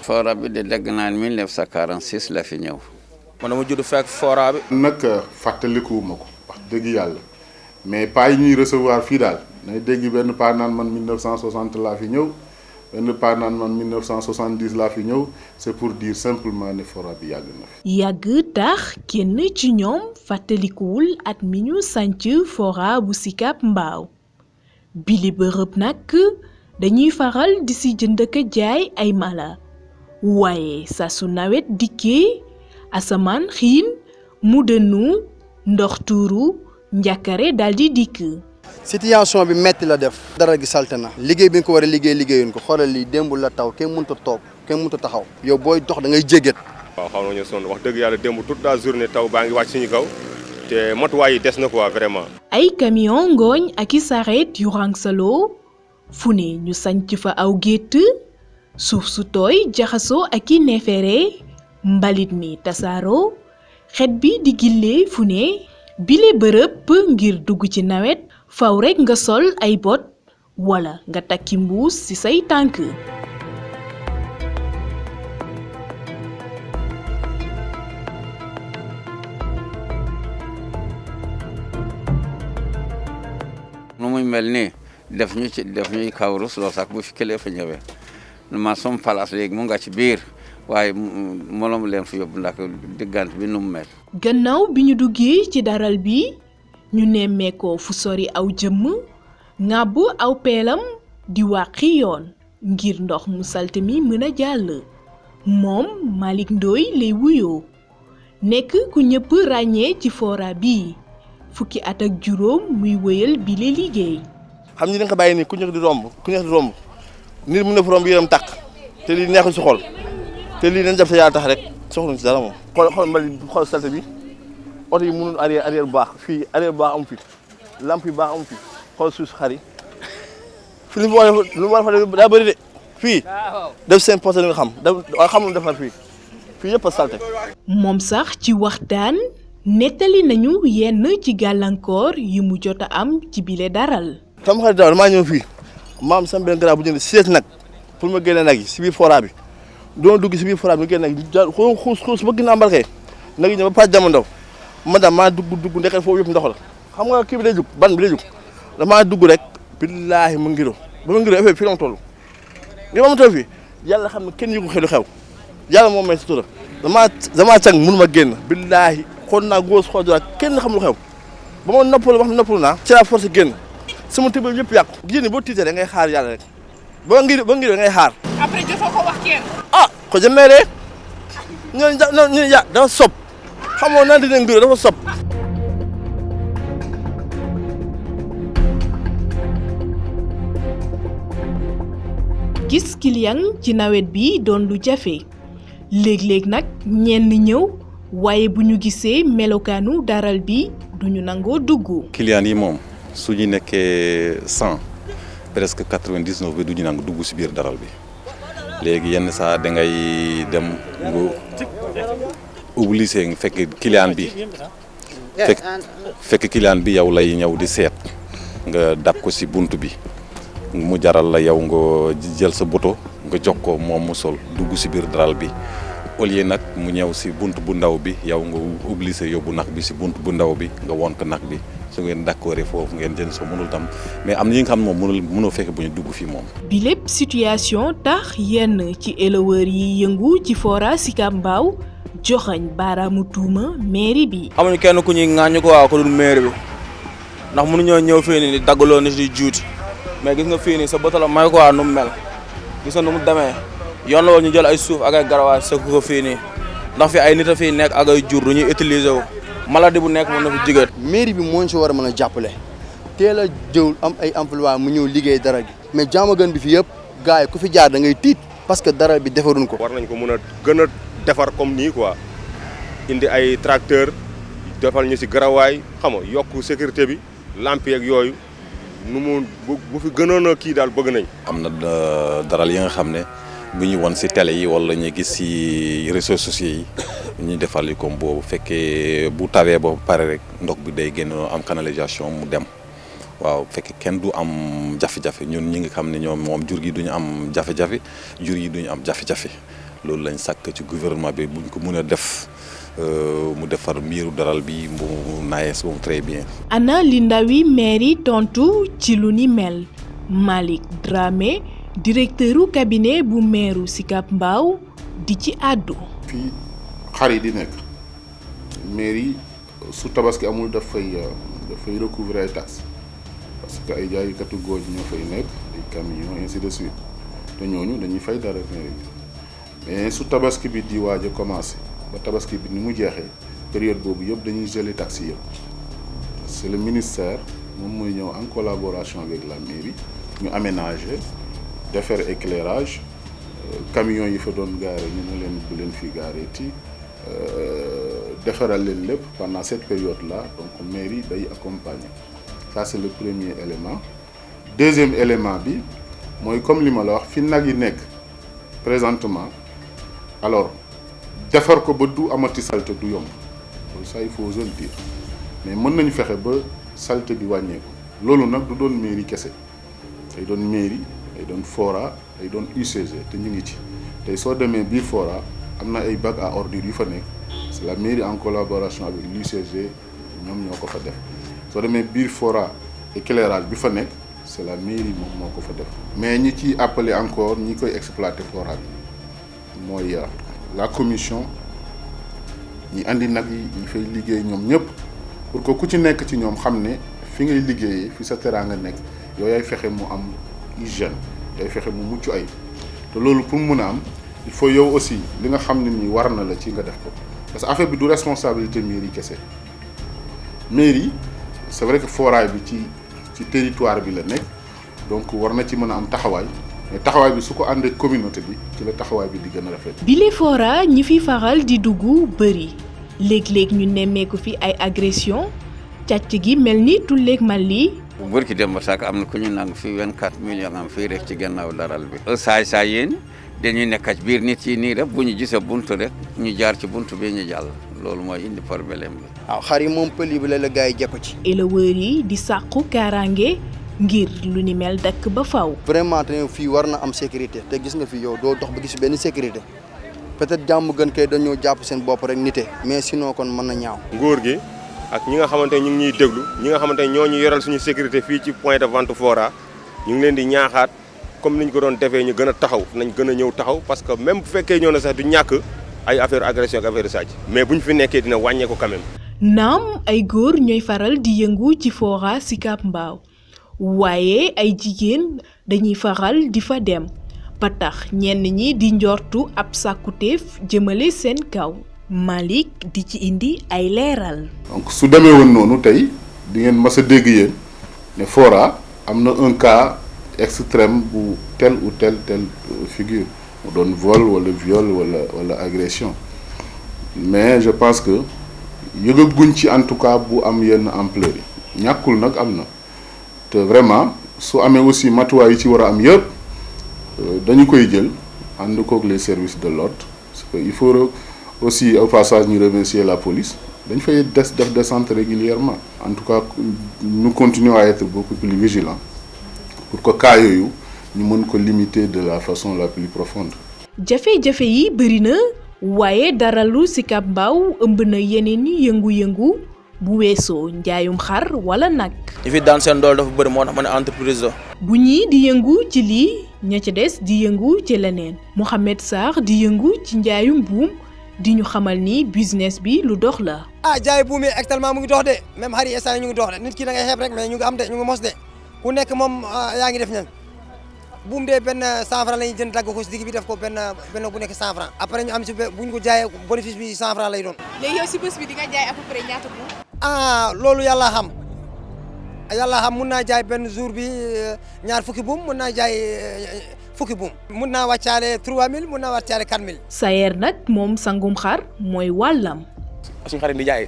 fora bi de dégg naa 1946 la fi ñëw. man dama judd fekk fora bi. nag fàttalikuwuma ko wax dëgg yàlla mais pas yi ñuy recevoir fii daal nay dégg benn paa naan man 1960 laa fi ñëw benn paa naan man 1970 laa fi ñëw c'est pour dire simplement ne fora bi yàgg na fi. yàgg tax kenn ci ñoom fàttalikuwul at mi ñu sanc fora bu Sicap Mbao bile bërëb nag dañuy faral di si jënd ak jaay ay mala waaye saa su nawet dikkee asamaan xiin mu dënnu ndox tuuru njàkkare daldi dikk. situation bi metti la def. dara gi salte na. liggéey bi nga ko war a liggéeyuñ ko xoolal lii démb la taw kenn mënut a toog kenn mënut a taxaw. yow booy dox da ngay jégget. waaw xaw nañu sonn wax dëgg yàlla démb toute la journée taw baa ngi wàcc suñu kaw te matuwaay yi des na quoi vraiment. ay camion ngooñ ak i sareet yu rangsaloo fu ne ñu sanc fa aw gétt suuf su tooy jaxasoo ak i neefere mbalit mi tasaaroo xet bi di gillee fu ne bile bërëb ngir dugg ci nawet faw rekk nga sol ay bot wala nga takki mbuus ci say tànk. nu muy mel nii def ñuy kaw rusloo sax bu fi këlee fa ñëwee ma som place léegi mu nga ci biir waaye mënoo leen fi yóbbu ndax diggante bi nu mu mel. gannaaw bi ñu duggee ci daral bi ñu nemmeekoo fu sori aw jëmm ŋàbb aw peelam di wàqi yoon ngir ndox mu salte mi mën a jàll moom Malick Ndoye lay wuyoo nekk ku ñëpp ràññee ci fora bi fukki at ak juróom muy wëyal bile liggéey. xam ni da nga ko bàyyi nii ku nekk di romb nit mu ne fa romb yéram tàkk te lii neexul si xol te lii dañ def sa yàlla tax rek soxluñ si dara moom. xool mbali xool salte bi oto yi mënul arrière bu baax fii arrière bu baax amu fi lampe yi baax amu fi xool suuf xar yi fi lu mu war a fa daa bëri de fii def seen poste nga xam xamul defar fii yëpp a salte. moom sax ci waxtaan nettali nañu yenn ci gàllankoor yi mu jot a am ci bile daral. tam xarit daaw damaa ñëw fii maam sama benn garab bu jënd 16 nag pour ma génne nag yi si biir fora bi doon dugg si biir fora bi ma génne nag yi xuus ba ginnaaw mbarkee nag yi ñëw ba pàcc jamono ndaw man daal maa dugg ndeket foofu yëpp ndox la xam nga kii bi day jug ban bi day jug damaa dugg rek billaahi ma ngiro ba ma ngiro effet fii la ma toll li ma toll fii yàlla xam ne kenn yëgu xew yàlla moom may sutura damaa càng mënu ma génn billaahi xool naa góos xool dara kenn xamul xew ba ma noppalu naa ci la force génn sama tëb yëpp yàqu. gis nga boo tiitee da ngay xaar yàlla rek ba ngir da ngay xaar. après jotoo ko wax kenn. ko jëmee de ñu dafa sob xamoo naa dina ngir dafa sob. gis client ci nawet bi doon lu jafe léeg-léeg nag ñenn ñëw waaye bu ñu gisee melokaanu daral bi duñu nangoo dugg. client yi moom su ñu nekkee 100 presque 99 bi du ñu nangu dugg si biir daral bi léegi yenn saa da ngay dem nga obligé nga fekk client bi fekk client bi yow lay ñëw di seet nga dab ko si bunt bi mu jaral la yow nga jël sa boto nga jox ko moom mu sol dugg si biir daral bi au lieu nag mu ñëw si bunt bu ndaw bi yow nga obligé yóbbu nag bi si bunt bu ndaw bi nga won ko nag bi. su ngeen d'accord foofu ngeen jënd soo mënul tam mais am na ñi nga xam moom mënoo fekk bu ñu dugg fii moom. bi lépp situation tax yenn ci éleveurs yi yëngu ci fora Sicap Mbao joxañ baaraamu tuuma mairie bi. amuñu kenn ku ñuy ŋaañu ko waaw ko dul mairie bi ndax mënuñoo ñëw fii nii di daggaloo nit di juuti mais gis nga fii nii sa botala may ko waa nu mu mel gis nga nu mu demee yoon la woon ñu jël ay suuf ak ay garawaay sëkk ko fii nii ndax fi ay nit a fii nekk ak ay jur du ñuy utiliser wu. maladie bu nekk mën na fi jigéen. mairie bi moo ñu si war a mën a jàppale teel a jëw am ay emploi mu ñëw liggéey dara gi mais Diamaguène bi fi yëpp gars yi ku fi jaar da ngay tiit parce que dara bi defaruñ ko. war nañ ko mën a gën a defar comme nii quoi indi ay tracteur defal ñu si garawaay xam nga yokk sécurité bi lampe yeeg yooyu nu mu bu fi gënoon a kii daal bëgg nañ. am na daral yi nga xam ne bu ñu won si télé yi wala ñu gis si réseaux sociaux yi ñu defal li comme boobu fekkee bu tawee ba pare rek ndox bi day génn am canalisation mu dem waaw fekkee kenn du am jafe-jafe ñun ñi nga xam ne ñoom moom jur gi duñu am jafe-jafe jur yi duñu am jafe-jafe loolu lañ sàkk ci gouvernement bi buñ ko mën a def mu defar miiru daral bi mu nayees moom très bien. ana li ndawi mairie tontu ci lu ni mel Malick Dramé directeuru cabinet bu maire Sicap Mbao di ci àddu. fii xar yi di nekk mairie su tabaski amul dafay recouvrer ay taxes parce que ay jaaykatu góoj ñoo fay nekk ay camions ainsi de suite te ñooñu dañuy fay dara mairie bi mais su tabaski bi di waaj a commencé ba tabaski bi ni mu jeexee période boobu yëpp dañuy geler taxes yëpp c'est le ministère moom mooy ñëw en collaboration avec la mairie ñu aménager defar éclairage camions yi fa doon gaare ñu ne leen bu leen fi gaareeti defaral leen lépp pendant cette période là donc mairie day accompagner ça c'est le premier élément. Deuxième élément bi mooy comme li ma la wax fi nag yi nekk présentement alors defar ko ba du amati salte du yomb ça il faut le dire mais mën nañu fexe ba salte bi wàññeeku loolu nag du doon mairie kese day doon mairie day doon fora day doon UCG te ñu ngi ci tey soo demee biir fora am na ay bacs à ordures yu fa nekk c'est la mairie en collaboration avec l'UCG ñoom ñoo ko fa def soo demee biir fora éclairage bi fa nekk c'est la mairie moom moo ko fa def mais ñi ciy appelé encore ñi koy exploiter fora bi mooy la commission ñi andi nag yi ñi fay liggéey ñoom ñëpp pour que ku ci nekk ci ñoom xam ne fi ngay liggéeyee fi sa teraanga nekk yow yaay fexe mu am hygiène yaay fexe mu mucc ay te loolu pour mu mën a am il faut yow aussi li nga xam ne nii war na la ci nga def ko parce que affaire bi du responsabilité mairie kese mairie c'est vrai que foraay bi ci territoire bi la nekk donc war na ci mën a am taxawaay mais taxawaay bi su ko àndee communauté bi ci la taxawaay bi di gën a rafet. bile fora ñi fi faral di dugg bëri léeg-léeg ñu nemmeeku fi ay agression càcc gi mel ni tulleeg Mali. bu bërki dem ba sax am na ku ñu nangu fii 24 millions am fii rek ci gannaaw daral bi. saay yéen dañuy nekk ci biir nit yi nii rek bu ñu gisee buntu rek ñu jaar ci buntu bi ñu jàll loolu mooy indi problème bi. waaw xar yi moom pël yi bi la gars yi jekko ci. éleveurs yi di sàqu kaaraange ngir lu ni mel dakk ba faw. vraiment te fii war na am sécurité te gis nga fi yow doo dox ba gis benn sécurité peut-être jàmm gën kay dañoo jàpp seen bopp rek nite mais sinon kon mën na ñaaw. nguur gi ak ñi nga xamante ne ñu ngi ñuy déglu ñi nga xamante ne ñoo ñu yoral suñu sécurité fii ci point de vente fora ñu ngi leen di ñaaxaat comme ni ñu ko doon defee ñu gën a taxaw nañ gën a ñëw taxaw parce que même bu fekkee ñëw na sax du ñàkk ay affaire agression ak affaire sàcc mais bu ñu fi nekkee dina wàññeeku quand même. naam ay góor ñooy faral di yëngu ci fora Sicap Mbao waaye ay jigéen dañuy faral di fa dem ba tax ñenn ñi di njortu ab sàkkuteef jëmale seen kaw Malick di ci indi ay leeral. donc su demee woon noonu tey di ngeen mas a dégg yéen ne fora am na un cas extrême bu tel ou tel figure mu doon vol wala viol wala agression mais je pense que yëgaguñ ci en tout cas bu am yenn ampleur yi ñàkkul nag am na te vraiment su amee aussi matuwaay yi ci war a am yëpp dañu koy jël ànd koog les services de l'ordre parce que il faut aussi au passage ñu remercier la police dañ fay def descente régulièrement en tout cas nous continuons à être beaucoup plus vigilants pour que cas yooyu ñu mën ko limiter de la façon la plus profonde. jafe-jafe yi bëri na waaye daralu Sicap Mbao ëmb na yeneen i yëngu-yëngu bu weesoo njaayum xar wala nag. ñi fi daan seen dool dafa bëri moo tax ma ne entreprise la. bu ñii di yëngu ci lii ña ca des di yëngu ci leneen Mouhamed Sarr di yëngu ci njaayum buum di ñu xamal ni business bi lu dox la. jaay buum yi actuellement mu ngi dox de même xar yi instant ñu ngi dox de nit ki da ngay xeeb rek mais ñu ngi am de ñu ngi mos de ku nekk moom yaa ngi def ñan buum de benn 100 francs la ñuy jënd dagg ko si digg bi def ko benn bu nekk 100 francs après ñu am si bu ñu ko jaayee bénéfice bi 100 francs lay doon. léegi yow si bés bi di nga jaay à peu près ñaata buum. loolu yàlla xam mun naa jaay benn jour bi ñaar fukki buum mun naa jaay fukki buum. mun naa wàccaale 3000 mun naa wàccaale 4000. Sayer nag moom sangum xar mooy wàllam. suñu xar yi di jaay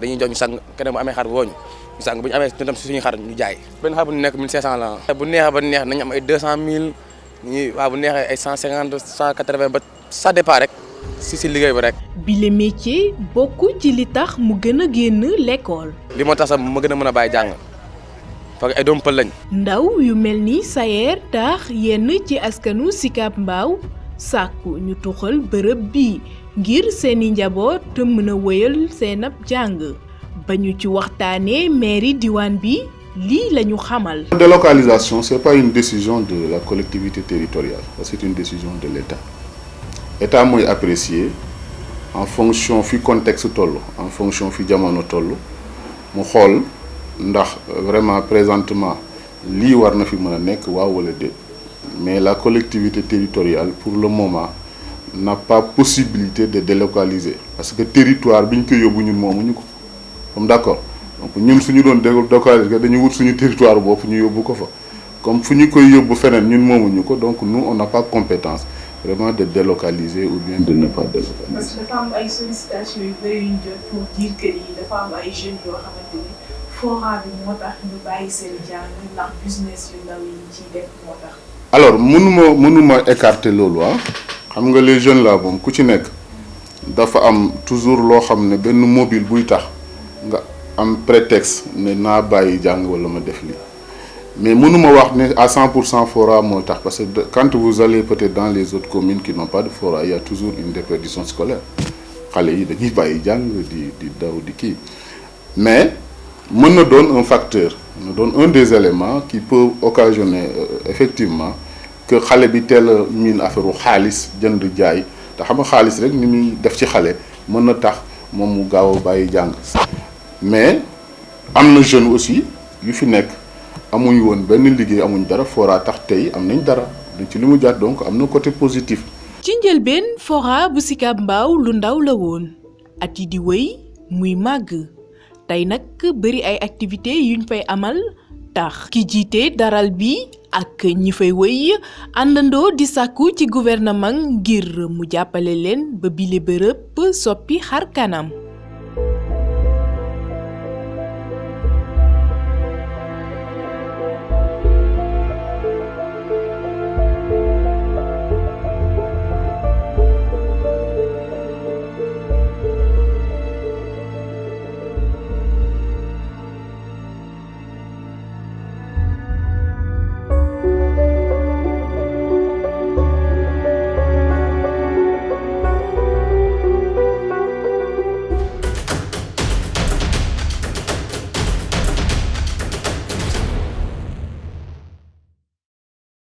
dañuy jox ñu sang keneen bu amee xar woo ñu sang bu ñu amee ñu dem si suñu xar ñu jaay. benn xar bu nekk 1500 la. bu neexee ba neex nañu am ay 200000 waaw bu neexee ay 150 180 ba ça dépend rek si liggéey bi rek. bile métier bokk ci li tax mu gën a génn l'école. li moo tax sax ma gën a mën a bàyyi jàng parce que ay doomu pël lañ. ndaw yu mel ni Sayer tax yenn ci askanu Sicap Mbao sàkku ñu tuxal bërëb bi ngir seeni njaboot te mën a wéyal seen ab jàng ba ñu ci waxtaanee mairie diwaan bi lii lañu xamal. La délocalisation, c'est pas une décision de la collectivité territoriale, c'est une décision de l'État. L'État mooy apprécier en fonction fi contexte toll en fonction fi jamono toll mu xool ndax vraiment présentement lii war na fi mën a nekk waaw wala déet mais la collectivité territoriale pour le moment n'a pas possibilité de délocaliser parce que territoire bi ñu ko yóbbu ñun moomuñu ko comme d'accord donc ñun suñu doon délocaliser dañuy wut suñu territoire bopp ñu yóbbu ko fa comme fu ñu koy yóbbu feneen ñun moomuñu ko donc nous on n'a pas compétence vraiment de délocaliser ou bien de ne pas délocaliser. parce que dafa am ay sollicitations yu bëri yu ñu jot pour dire que ni dafa am ay jeunes yoo xamante ni fora bi moo tax ñu bàyyi seen jàng ndax business yu ndaw yi ciy def moo tax. alors mënuma écarter loolu xam nga les jeunes là moom ku ci nekk dafa am toujours loo xam ne benn mobile buy tax nga am prétexte ne naa bàyyi jàng wala ma def lii mais mënuma wax ne à 100% fora moo tax parce que quand vous allez peut-être dans les autres communes qui n'ont pas de fora il y a toujours une déperdition scolaire xale yi dañuy bàyyi jàng di daw di kii mais mën na doon un facteur mën na doon un des éléments qui peut occasionner effectivement que xale bi teel a miin affaire u xaalis jënd jaay te xam nga xaalis rek ni muy def ci xale mën na tax moom mu gaaw a bàyyi jàng mais am na jeune aussi yu fi nekk amuñ woon benn liggéey amuñ dara fora tax tey am nañ dara ci li mu jaat donc am na côté positif. ci njëlbeen fora bu Sicap Mbao lu ndaw la woon at yi di wéy muy màgg tey nag bëri ay activités yuñ fay amal tax ki jiite daral bi ak ñi fay wéy àndandoo di sàkku ci gouvernement ngir mu jàppale leen ba bile bërëb soppi xar kanam.